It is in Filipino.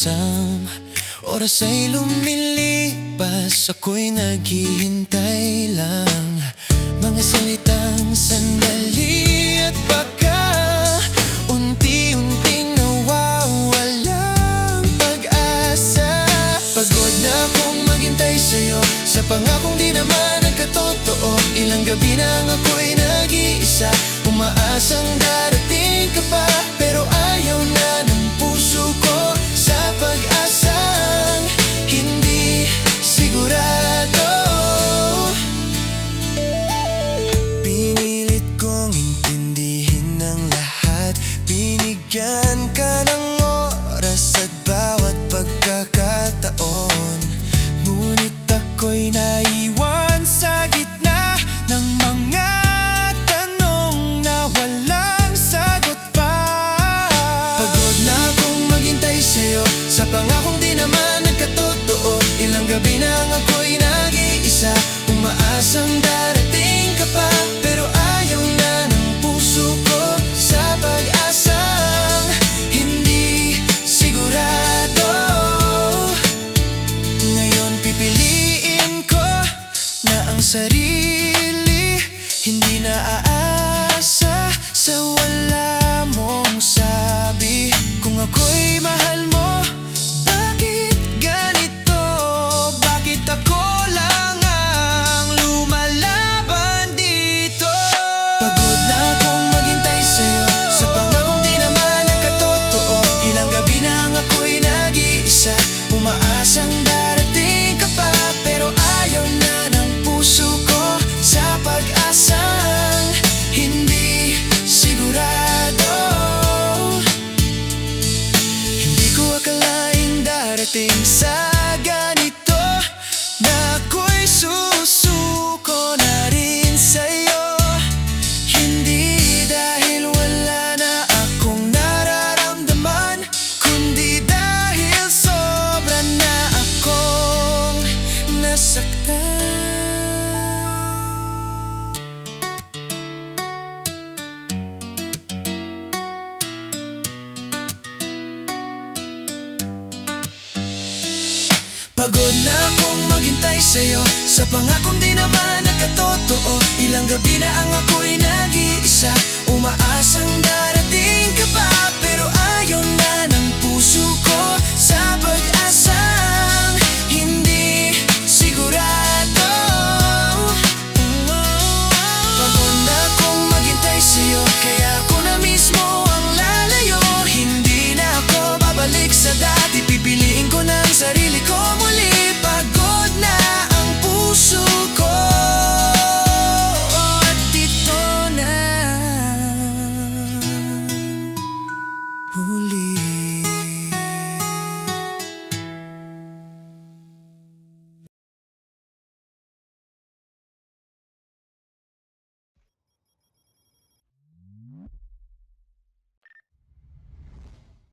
isang oras ay lumilipas, ako'y naghihintay lang. Mga salitang sandali at baka unti-unting nawawalang pag-asa. Pagod na akong maghintay sa'yo sa pangakong di naman nagkatotoo. Ilang gabi nang ako'y nag-iisa, umaasang darating ka pa, pero ayaw na ng puso ko sa pag-asang hindi sigurado. Pinilit kong intindihin ang lahat, binigyan ka ng oras at bawat pagkakataon. Ngunit ako'y naiwan sa gitna ng mga tanong na walang sagot pa. Pagod na akong maghintay sa'yo sa pangakong di naman nagkatotoo. Ilang gabi nang ako'y nag-iisa, umaasang darating ka pa, pero ayaw na ng puso ko sa pag-asang hindi sigurado. Ngayon pipiliin ko na ang sarili, hindi na aasa sa wala mong sabi. Kung ako'y mahal mo, bakit ganito? Bakit ako lang ang lumalaban dito? Pagod na akong maghintay sa'yo sa pangakong di naman nagkatotoo. Ilang gabi nang ako'y nag-iisa, umaasang darating ka pa, pero ayaw na ng puso ko sa pag-asang hindi sigurado. Hindi ko akalaing darating sa ganito, na ako'y susuko na rin sa'yo. Hindi dahil wala na akong nararamdaman, kundi dahil sobra na akong nasaktan. Pagod na akong maghintay sa'yo sa pangakong di naman nagkatotoo. Ilang gabi na ang ako'y nag-iisa, umaasang darating ka pa, pero ayaw na